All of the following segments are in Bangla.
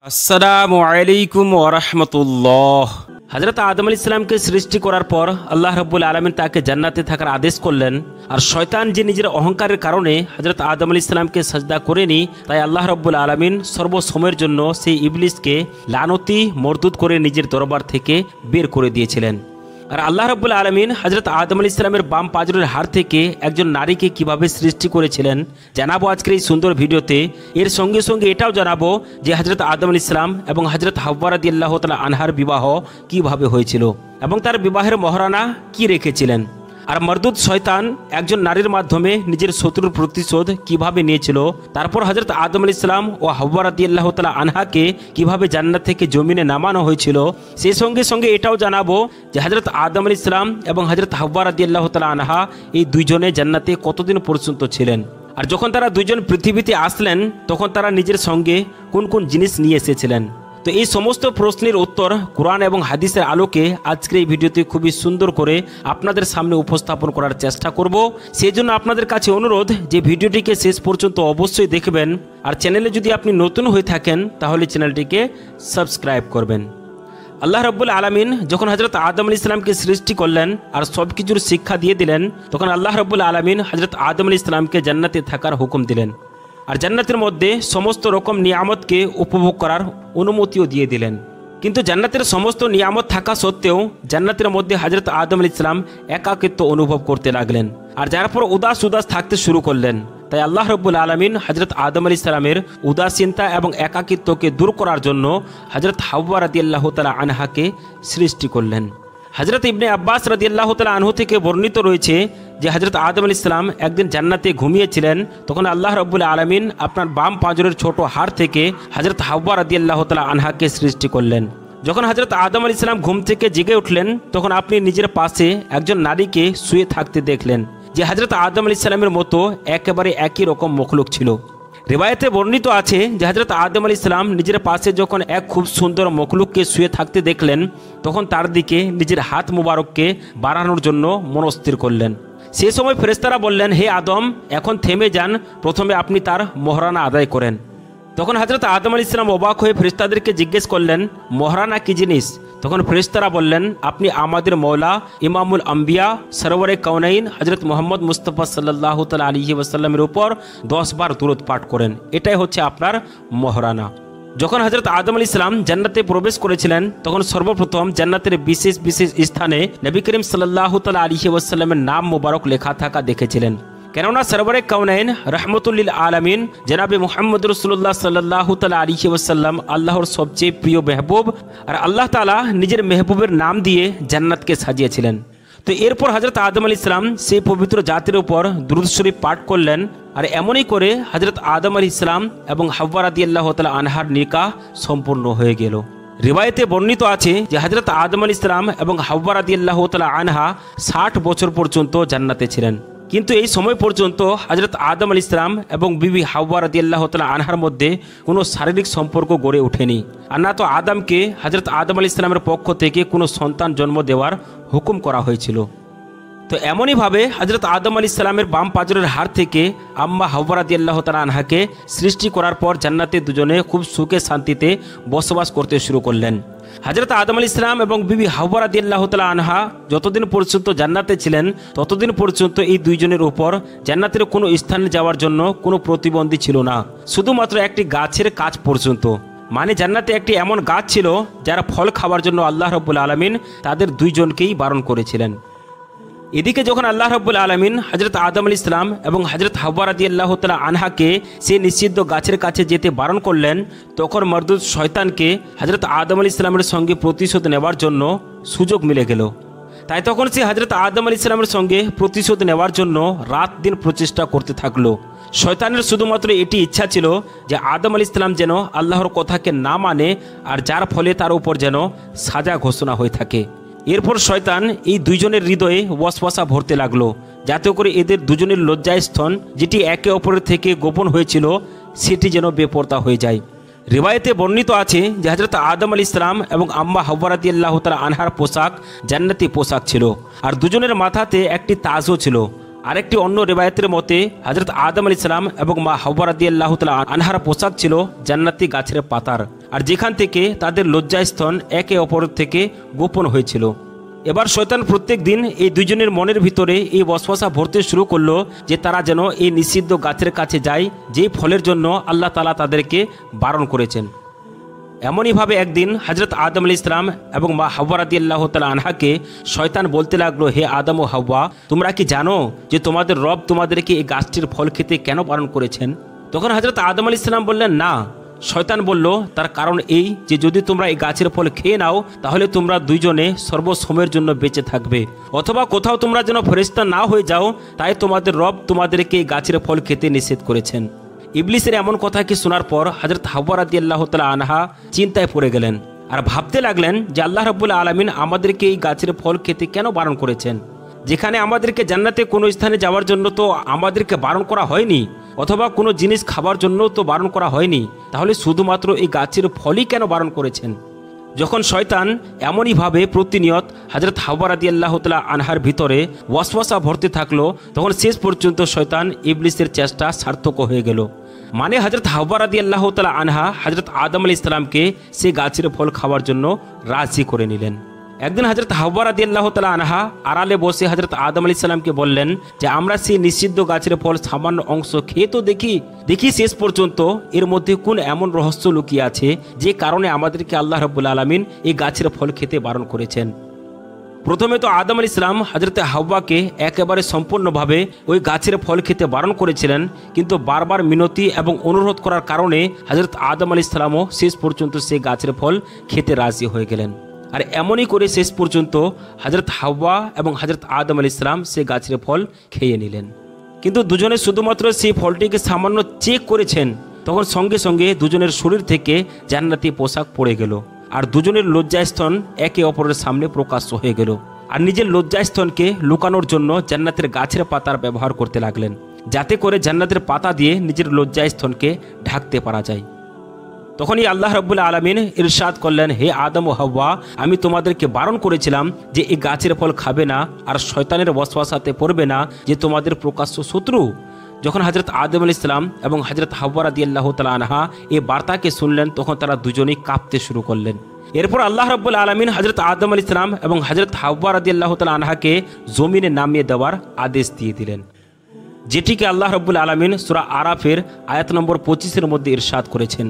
আসসালামু আলাইকুম ওয়া রাহমাতুল্লাহ। হযরত আদম আলাইহিস সালামকে সৃষ্টি করার পর আল্লাহ রাব্বুল আলামিন তাকে জান্নাতে থাকার আদেশ করলেন। আর শয়তান যে নিজের অহংকারের কারণে হযরত আদম আলাইহিস সালামকে সাজদা করেনি, তাই আল্লাহ রাব্বুল আলামিন সর্বসময়ের জন্য সেই ইবলিসকে লানতি মরদুদ করে নিজের দরবার থেকে বের করে দিয়েছিলেন। আর আল্লাহ রাব্বুল আলামিন হযরত আদম আলাইহিস সালামের বাম পাজরের হাড় থেকে একজন নারীকে কিভাবে সৃষ্টি করেছিলেন জানাবো আজকের এই সুন্দর ভিডিওতে। এর সঙ্গে সঙ্গে এটাও জানাবো যে হযরত আদম আলাইহিস সালাম এবং হযরত হাওয়া রাদিয়াল্লাহু তাআলা আনহার বিবাহ কিভাবে হয়েছিল এবং তার বিবাহের মহারানা কি রেখেছিলেন। আর মরদুদ শয়তান একজন নারীর মাধ্যমে নিজের শত্রুর প্রতিশোধ কিভাবে নিয়েছিল। তারপর হযরত আদম আলাইহিস সালাম ও হাওয়া রাদিয়াল্লাহু তাআলা আনহাকে কিভাবে জান্নাত থেকে জমিনে নামানো হয়েছিল। সেই সঙ্গে সঙ্গে এটাও জানাবো যে হযরত আদম আলাইহিস সালাম এবং হযরত হাওয়া রাদিয়াল্লাহু তাআলা আনহা এই দুইজনে জান্নাতে কতদিন পর্যন্ত ছিলেন। আর যখন তারা দুইজন পৃথিবীতে আসলেন তখন তারা নিজের সঙ্গে কোন কোন জিনিস নিয়ে এসেছিলেন। তো এই সমস্ত প্রশ্নের উত্তর কোরআন এবং হাদিসের আলোকে আজকের এই ভিডিওতে খুবই সুন্দর করে আপনাদের সামনে উপস্থাপন করার চেষ্টা করব। সেই জন্য আপনাদের কাছে অনুরোধ যে ভিডিওটিকে শেষ পর্যন্ত অবশ্যই দেখবেন। আর চ্যানেলে যদি আপনি নতুন হয়ে থাকেন তাহলে চ্যানেলটিকে সাবস্ক্রাইব করবেন। আল্লাহ রাব্বুল আলামিন যখন হযরত আদম আলাইহিস সালামকে সৃষ্টি করলেন আর সব কিছুর শিক্ষা দিয়ে দিলেন, তখন আল্লাহ রাব্বুল আলামিন হযরত আদম আলাইহিস সালামকে জান্নাতে থাকার হুকুম দিলেন। আর জান্নাতের মধ্যে সমস্ত রকম নিয়ামতকে উপভোগ করার অনুমতিও দিয়ে দিলেন। কিন্তু জান্নাতের সমস্ত নিয়ামত থাকা সত্ত্বেও জান্নাতের মধ্যে হযরত আদম আলাইহিস সালাম একাকিত্ব অনুভব করতে লাগলেন। আর যার পর উদাস থাকতে শুরু করলেন। তাই আল্লাহ রাব্বুল আলামিন হযরত আদম আলাইহিস সালামের উদাসীনতা এবং একাকিত্বকে দূর করার জন্য হযরত হাওয়া রাদিয়াল্লাহু তাআলা আনহাকে সৃষ্টি করলেন। হযরত ইবনে আব্বাস রাদিয়াল্লাহু তাআলা আনহু থেকে বর্ণিত রয়েছে যে হযরত আদম আলাইহিস সালাম একদিন জান্নাতে ঘুমিয়েছিলেন। তখন আল্লাহ রাব্বুল আলামিন আপনার বাম পাঁজরের ছোট হাড় থেকে হযরত হাওয়া রাদিয়াল্লাহু তাআলা আনহাকে সৃষ্টি করলেন। যখন হযরত আদম আলাইহিস সালাম ঘুম থেকে জেগে উঠলেন তখন আপনি নিজের পাশে একজন নারীকে শুয়ে থাকতে দেখলেন যে হযরত আদম আলাইহিস সালামের মতো একেবারে একই রকম মখলুক ছিল। রিওয়ায়াতে বর্ণিত আছে যে হযরত আদম আলাইহিস সালাম নিজের পাশে যখন এক খুব সুন্দর মখলুককে শুয়ে থাকতে দেখলেন তখন তার দিকে নিজের হাত মুবারককে বাড়ানোর জন্য মনস্থির করলেন। সে সময় ফেরেশতারা বললেন, হে আদম, এখন থেমে যান, প্রথমে আপনি তার মহারানা আদায় করেন। তখন হযরত আদম আলাইহিস সালাম অবাক হয়ে ফেরেশতাদেরকে জিজ্ঞেস করলেন, মহারানা কি জিনিস? তখন ফেরেশতারা বললেন, আপনি আমাদের মওলা ইমামুল আম্বিয়া সরওয়ারে কাউনাইন হযরত মুহাম্মদ মুস্তাফা সাল্লাল্লাহু তাআলা আলাইহি ওয়াসাল্লামের উপর 10 বার দুরূদ পাঠ করেন, এটাই হচ্ছে আপনার মহারানা। যখন হযরত আদম আলাইহিস সালাম জান্নাতে প্রবেশ করেছিলেন তখন সর্বপ্রথম জান্নাতের বিশেষ বিশেষ স্থানে নবী করিম সাল্লাল্লাহু তাআলা আলাইহি ওয়াসাল্লামের নাম মোবারক লেখা থাকা দেখেছিলেন। কেননা সরওয়ারে কাউনাইন রাহমাতুল লিল আলামিন জনাবে মুহাম্মদ রাসূলুল্লাহ সাল্লাল্লাহু তাআলা আলাইহি ওয়াসাল্লাম আল্লাহর সবচেয়ে প্রিয় মেহবুব। আর আল্লাহ তাআলা নিজের মেহবুবের নাম দিয়ে জান্নাতকে সাজিয়েছিলেন। তো এরপর হযরত আদম আলাইহিস সালাম সেই পবিত্র জাতির উপর দুরূদ শরীফ পাঠ করলেন। আর এমনই করে হযরত আদম আলাইহিস সালাম এবং হাওয়া রাদিয়াল্লাহু তাআলা আনহার নিকাহ সম্পূর্ণ হয়ে গেল। রিওয়ায়াতে বর্ণিত আছে যে হযরত আদম আলাইহিস সালাম এবং হাওয়া রাদিয়াল্লাহু তাআলা আনহা 60 বছর পর্যন্ত জান্নাতে ছিলেন। কিন্তু এই সময় পর্যন্ত হযরত আদম আলাইহিস সালাম এবং বিবি হাওয়া রাদিয়াল্লাহু তাআলা আনহার মধ্যে কোনো শারীরিক সম্পর্ক গড়ে ওঠেনি। আর না তো আদমকে হযরত আদম আলাইহিস সালামের পক্ষ থেকে কোনো সন্তান জন্ম দেওয়ার হুকুম করা হয়েছিল। তো এমনইভাবে হযরত আদম আলাইহিস সালামের বাম পাজরের হাড় থেকে আম্মা হাওয়া রাদিয়াল্লাহু তাআলা আনহাকে সৃষ্টি করার পর জান্নাতে দুজনে খুব সুখে শান্তিতে বসবাস করতে শুরু করলেন। হযরত আদম আলাইহিস সালাম এবং বিবি হাওয়া রাদিয়াল্লাহু তাআলা আনহা যতদিন পর্যন্ত জান্নাতে ছিলেন ততদিন পর্যন্ত এই দুইজনের উপর জান্নাতের কোনো স্থানে যাওয়ার জন্য কোনো প্রতিবন্ধী ছিল না, শুধুমাত্র একটি গাছের কাছ পর্যন্ত। মানে জান্নাতে একটি এমন গাছ ছিল যারা ফল খাওয়ার জন্য আল্লাহ রাব্বুল আলামিন তাদের দুইজনকেই বারণ করেছিলেন। এদিকে যখন আল্লাহ রাব্বুল আলামিন হযরত আদম আলাইহিস সালাম এবং হযরত হাওয়া রাদিয়াল্লাহু তাআলা আনহাকে সেই নিষিদ্ধ গাছের কাছে যেতে বারণ করলেন তখন মরদুদ শয়তানকে হযরত আদম আলাইহিস সালামের সঙ্গে প্রতিশোধ নেওয়ার জন্য সুযোগ মিলে গেল। তাই তখন সে হযরত আদম আলাইহিস সালামের সঙ্গে প্রতিশোধ নেওয়ার জন্য রাত দিন প্রচেষ্টা করতে থাকলো। শয়তানের শুধুমাত্র এটি ইচ্ছা ছিল যে আদম আলাইহিস সালাম যেন আল্লাহর কথাকে না মানে, আর যার ফলে তার উপর যেন সাজা ঘোষণা হয়ে থাকে। এরপর শয়তান এই দুইজনের হৃদয়ে ওয়াসওয়াসা ভরতে লাগলো যাতে করে এদের দুজনের লজ্জাস্থান যেটি একে অপরের থেকে গোপন হয়েছিল সেটি যেন বেপরতা হয়ে যায়। রিওয়ায়াতে বর্ণিত আছে যে হযরত আদম আলাইহিস সালাম এবং আম্মা হাওয়া রাদিয়াল্লাহু তাআলা আনহার পোশাক জান্নাতি পোশাক ছিল। আর দুজনের মাথাতে একটি তাজও ছিল। আরেকটি অন্য রেবায়তের মতে হযরত আদম আলাইহিস সালাম এবং মা হাওয়া রাদিয়াল্লাহু তাআলা আনহার পোশাক ছিল জান্নাতি গাছের পাতার, আর যেখান থেকে তাদের লজ্জাস্থান একে অপরের থেকে গোপন হয়েছিল। এবার শয়তান প্রত্যেক দিন এই দুইজনের মনের ভিতরে এই ওয়াসওয়াসা ভরতে শুরু করলো যে তারা যেন এই নিষিদ্ধ গাছের কাছে যায় যেই ফলের জন্য আল্লাহ তাআলা তাদেরকে বারণ করেছেন। এমনইভাবে একদিন হযরত আদম আলাইহিস সালাম এবং মা হাওয়া রাদিয়াল্লাহু তাআলা আনহাকে শয়তান বলতে লাগলো, হে আদম ও হাওয়া, তোমরা কি জানো যে তোমাদের রব তোমাদেরকে এই গাছটির ফল খেতে কেন বারণ করেছেন? তখন হযরত আদম আলাইহিস সালাম বললেন, না। শয়তান বলল, তার কারণ এই যে যদি তোমরা এই গাছের ফল খেয়ে নাও তাহলে তোমরা দুইজনে সর্বসময়ের জন্য বেঁচে থাকবে, অথবা কোথাও তোমরা যেন ফেরেশতা না হয়ে যাও, তাই তোমাদের রব তোমাদেরকে এই গাছের ফল খেতে নিষেধ করেছেন। ইবলিসের এমন কথা কি শোনার পর হযরত হাওয়া রাদিয়াল্লাহু তাআলা আনহা চিন্তায় পড়ে গেলেন আর ভাবতে লাগলেন যে আল্লাহ রাব্বুল আলামিন আমাদেরকে এই গাছের ফল খেতে কেন বারণ করেছেন, যেখানে আমাদেরকে জান্নাতে কোনো স্থানে যাওয়ার জন্য তো আমাদেরকে বারণ করা হয়নি, অথবা কোনো জিনিস খাবার জন্য তো বারণ করা হয়নি, তাহলে শুধুমাত্র এই গাছের ফলই কেন বারণ করেছেন? যখন শয়তান এমনইভাবে প্রতিনিয়ত হযরত হাওয়া রাদিয়াল্লাহু তাআলা আনহার ভিতরে ওয়াসওয়াসা ভরতে থাকলো, তখন শেষ পর্যন্ত শয়তান ইবলিসের চেষ্টা সার্থক হয়ে গেল। মানে হযরত হাওয়া রাদিয়াল্লাহু তাআলা আনহা হযরত আদম আলাইহিস সালামকে সেই গাছের ফল খাওয়ার জন্য রাজি করে নিলেন। একদিন হযরত হাওয়া রাদিয়াল্লাহু তাআলা আনহা আড়ালে বসে হযরত আদম আলাইহিস সালামকে বললেন যে আমরা সেই নিষিদ্ধ গাছের ফল সামান্য অংশ খেয়ে তো দেখি শেষ পর্যন্ত এর মধ্যে কোন এমন রহস্য লুকিয়ে আছে যে কারণে আমাদেরকে আল্লাহ রাব্বুল আলামিন এই গাছের ফল খেতে বারণ করেছেন। প্রথমে তো আদম আলাইহিস সালাম হযরত হাওয়াকে একেবারে সম্পূর্ণভাবে ওই গাছের ফল খেতে বারণ করেছিলেন, কিন্তু বারবার মিনতি এবং অনুরোধ করার কারণে হযরত আদম আলাইহিস সালামও শেষ পর্যন্ত সেই গাছের ফল খেতে রাজি হয়ে গেলেন। আর এমনই করে শেষ পর্যন্ত হযরত হাওয়া এবং হযরত আদম আলাইহিস সালাম সেই গাছের ফল খেয়ে নিলেন। কিন্তু দুজনে শুধুমাত্র সেই ফলটিকে সামান্য চেক করেছেন, তখন সঙ্গে সঙ্গে দুজনের শরীর থেকে জান্নাতি পোশাক পড়ে গেল, আর দুজনের লজ্জাস্থান একে অপরের সামনে প্রকাশ্য হয়ে গেল। আর নিজের লজ্জাস্থানকে লুকানোর জন্য জান্নাতের গাছের পাতার ব্যবহার করতে লাগলেন, যাতে করে জান্নাতের পাতা দিয়ে নিজের লজ্জাস্থানকে ঢাকতে পারা যায়। তখনই আল্লাহ রাব্বুল আলামিন ইরশাদ করলেন, হে আদম ও হাওয়া, আমি তোমাদেরকে বারণ করেছিলাম যে এই গাছের ফল খাবে না আর শয়তানের ওয়াসওয়াসাতে পড়বে না যে তোমাদের প্রকাশ্য শত্রু। যখন হযরত আদম আলাইহিস সালাম এবং হযরত হাওয়া রাদিয়াল্লাহু তাআলা আনহা এই বার্তাকে শুনলেন, তখন তারা দুজনেই কাঁপতে শুরু করলেন। এরপর আল্লাহ রাব্বুল আলামিন হযরত আদম আলাইহিস সালাম এবং হযরত হাওয়া রাদিয়াল্লাহু তাআলা আনহাকে জমিনে নামিয়ে দেওয়ার আদেশ দিয়ে দিলেন, যেটিকে আল্লাহ রাব্বুল আলামিন সূরা আরাফের আয়াত নম্বর 25-এর মধ্যে ইরশাদ করেছেন।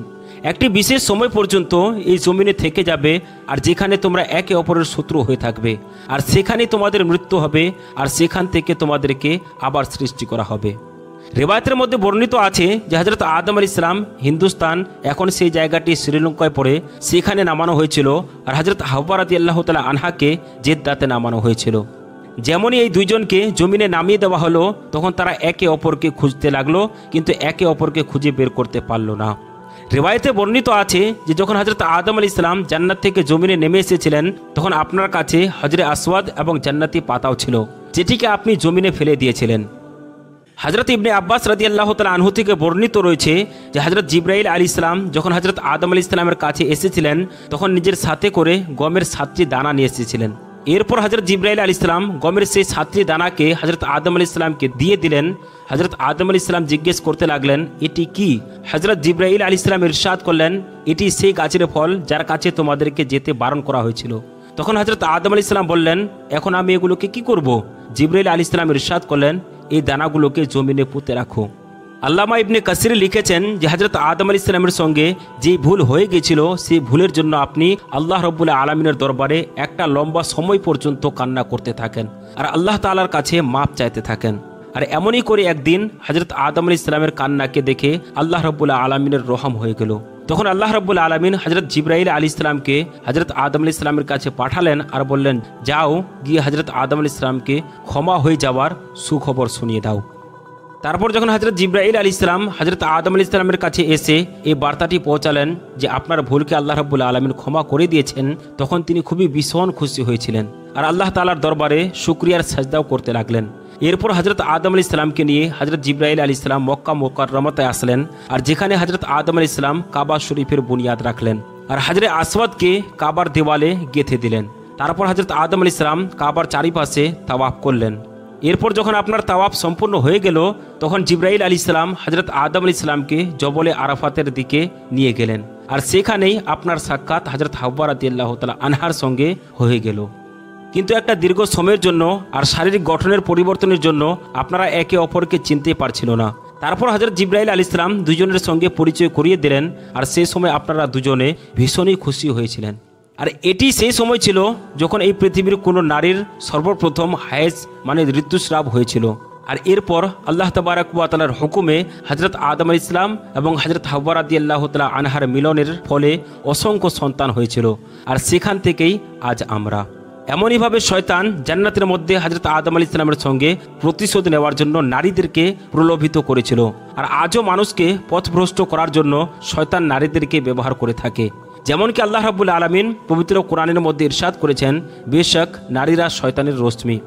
একটি বিশেষ সময় পর্যন্ত এই জমিনে থেকে যাবে, আর যেখানে তোমরা একে অপরের শত্রু হয়ে থাকবে, আর সেখানেই তোমাদের মৃত্যু হবে, আর সেখান থেকে তোমাদেরকে আবার সৃষ্টি করা হবে। রিওয়ায়াতের মধ্যে বর্ণিত আছে যে হযরত আদম আলাইহিস সালাম হিন্দুস্তান, এখন সেই জায়গাটি শ্রীলঙ্কায় পড়ে, সেখানে নামানো হয়েছিল, আর হযরত হাওয়া রাদিয়াল্লাহু তাআলা আনহাকে জেদ্দাতে নামানো হয়েছিল। যেমনই এই দুইজনকে জমিনে নামিয়ে দেওয়া হলো, তখন তারা একে অপরকে খুঁজতে লাগলো, কিন্তু একে অপরকে খুঁজে বের করতে পারল না। রিওয়ায়াতে বর্ণিত আছে যে যখন হযরত আদম আলাইহিস সালাম জান্নাত থেকে জমিনে নেমে এসেছিলেন, তখন আপনার কাছে হজরে আসওয়াদ এবং জান্নাতি পাতাও ছিল, যেটিকে আপনি জমিনে ফেলে দিয়েছিলেন। হযরত ইবনে আব্বাস রাদিয়াল্লাহু তাআলা আনহু থেকে বর্ণিত রয়েছে যে হযরত জিবরাইল আলাইহিস সালাম যখন হযরত আদম আলাইহিস সালামের কাছে এসেছিলেন, তখন নিজের সাথে করে গমের 7টি দানা নিয়ে এসেছিলেন। এরপর হযরত জিবরাইল আলাইহিস সালাম গমের সেই 7টি দানাকে হযরত আদম আলাইহিস সালামকে দিয়ে দিলেন। হযরত আদম আলাইহিস সালাম জিজ্ঞেস করতে লাগলেন, এটি কি? হযরত জিবরাইল আলাইহিস সালাম ইরশাদ করলেন, এটি সেই গাছের ফল যার কাছে তোমাদেরকে যেতে বারণ করা হয়েছিল। তখন হযরত আদম আলাইহিস সালাম বললেন, এখন আমি এগুলোকে কি করব? জিবরাইল আলাইহিস সালাম ইরশাদ করলেন, এই দানাগুলোকে জমিনে পুঁতে রাখো। আল্লামা ইবনে কাসির লিখেছেন যে হযরত আদম আলাইহিস সালামের সঙ্গে যে ভুল হয়ে গিয়েছিল, সেই ভুলের জন্য আপনি আল্লাহ রাব্বুল আলামিনের দরবারে একটা লম্বা সময় পর্যন্ত কান্না করতে থাকেন আর আল্লাহ তাআলার কাছে মাপ চাইতে থাকেন। আর এমনই করে একদিন হযরত আদম আলাইহিস সালামের কান্নাকে দেখে আল্লাহ রাব্বুল আলামিনের রহম হয়ে গেল। তখন আল্লাহ রাব্বুল আলামিন হযরত জিবরাইল আলাইহিস সালামকে হযরত আদম আলাইহিস সালামের কাছে পাঠালেন আর বললেন, যাও গিয়ে হযরত আদম আলাইহিস সালামকে ক্ষমা হয়ে যাওয়ার সুখবর শুনিয়ে দাও। তারপর যখন হযরত জিবরাইল আলাইহিস সালাম হযরত আদম আলাইহিস সালামের কাছে এসে এই বার্তাটি পৌঁছালেন যে আপনার ভুলকে আল্লাহ রাব্বুল আলামিন ক্ষমা করে দিয়েছেন, তখন তিনি খুবই ভীষণ খুশি হয়েছিলেন আর আল্লাহ তাআলার দরবারে শুকরিয়ার সাজদাও করতে লাগলেন। এরপর হযরত আদম আলাইহিস সালামকে নিয়ে হযরত জিবরাইল আলাইহিস সালাম মক্কা মুকাররমাতে আসলেন, আর যেখানে হযরত আদম আলাইহিস সালাম কাবা শরীফের বুনিয়াদ রাখলেন আর হজরে আসওয়াদকে কাবার দেওয়ালে গেঁথে দিলেন। তারপর হযরত আদম আলাইহিস সালাম কাবার চারিপাশে তাওয়াফ করলেন। এরপর যখন আপনার তাওয়াফ সম্পূর্ণ হয়ে গেল তখন জিবরাইল আলাইহিস সালাম হযরত আদম আলাইহিস সালামকে জবলে আরাফাতের দিকে নিয়ে গেলেন আর সেখানেই আপনার সাক্ষাৎ হযরত হাওয়া রাদিয়াল্লাহু তাআলা আনহার সঙ্গে হয়ে গেল। কিন্তু একটা দীর্ঘ সময়ের জন্য আর শারীরিক গঠনের পরিবর্তনের জন্য আপনারা একে অপরকে চিনতে পারছিল না। তারপর হযরত জিবরাইল আলাইহিস সালাম দুজনের সঙ্গে পরিচয় করিয়ে দিলেন আর সেই সময় আপনারা দুজনে ভীষণই খুশি হয়েছিলেন। আর এটি সেই সময় ছিল যখন এই পৃথিবীর কোনো নারীর সর্বপ্রথম হায়েজ মানে ঋতুস্রাব হয়েছিল। আর এরপর আল্লাহ তাবারক ওয়া তাআলার হুকুমে হযরত আদম আলাইহিস সালাম এবং হযরত হাওয়া রাদিয়াল্লাহু তাআলা আনহার মিলনের ফলে অসংখ্য সন্তান হয়েছিল। আর সেখান থেকেই আজ আমরা। এমনইভাবে শয়তান জান্নাতের মধ্যে হযরত আদম আলাইহিস সালামের সঙ্গে প্রতিশোধ নেওয়ার জন্য নারীদেরকে প্রলোভিত করেছিল। আর আজও মানুষকে পথভ্রষ্ট করার জন্য শয়তান নারীদেরকে ব্যবহার করে থাকে। যেমনকি আল্লাহ রাব্বুল আলামিন পবিত্র কোরআনের মধ্যে ইরশাদ করেছেন, বেশক নারীরা শয়তানের রশ্মি।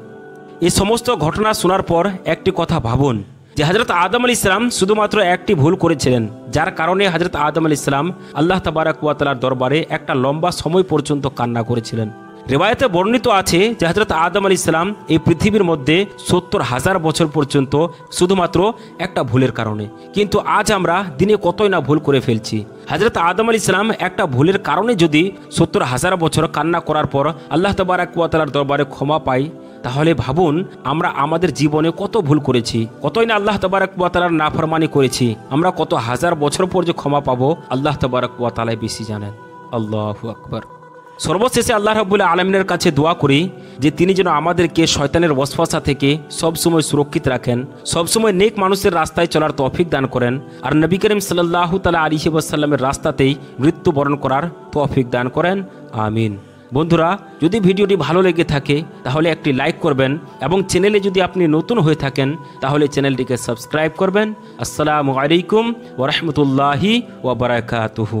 এই সমস্ত ঘটনা শোনার পর একটি কথা ভাবুন যে হযরত আদম আলাইহিস সালাম শুধুমাত্র একটি ভুল করেছিলেন, যার কারণে হযরত আদম আলাইহিস সালাম আল্লাহ তাবারক ওয়া তাআলার দরবারে একটা লম্বা সময় পর্যন্ত কান্না করেছিলেন। রিওয়ায়াতে বর্ণিত আছে যে হযরত আদম আলাইহিস সালাম এই পৃথিবীর মধ্যে ৭০,০০০ বছর পর্যন্ত শুধুমাত্র একটা ভুলের কারণে। কিন্তু আজ আমরা দিনে কতই না ভুল করে ফেলছি। হযরত আদম আলাইহিস সালাম একটা ভুলের কারণে যদি ৭০,০০০ বছর কান্না করার পর আল্লাহ তাবারক ওয়া তাআলার দরবারে ক্ষমা পাই, তাহলে ভাবুন আমরা আমাদের জীবনে কত ভুল করেছি, কতই না আল্লাহ তাবারক ওয়া তাআলার নাফরমানি করেছি। আমরা কত হাজার বছর পর যে ক্ষমা পাবো আল্লাহ তাবারক ওয়া তাআলা বেশি জানেন। আল্লাহু আকবার। সর্বশেষে আল্লাহ রাব্বুল আলামিনের কাছে দোয়া করি যে তিনি যেন আমাদেরকে শয়তানের ওয়াসওয়াসা থেকে সবসময় সুরক্ষিত রাখেন, সবসময় নেক মানুষের রাস্তায় চলার তৌফিক দান করেন আর নবী করিম সাল্লাল্লাহু তাআলা আলাইহি ওয়াসাল্লামের রাস্তাতেই মৃত্যুবরণ করার তৌফিক দান করেন। আমিন। বন্ধুরা, যদি ভিডিওটি ভালো লেগে থাকে তাহলে একটি লাইক করবেন এবং চ্যানেলে যদি আপনি নতুন হয়ে থাকেন তাহলে চ্যানেলটিকে সাবস্ক্রাইব করবেন। আসসালামু আলাইকুম ওয়া রাহমাতুল্লাহি ওয়া বারাকাতুহু।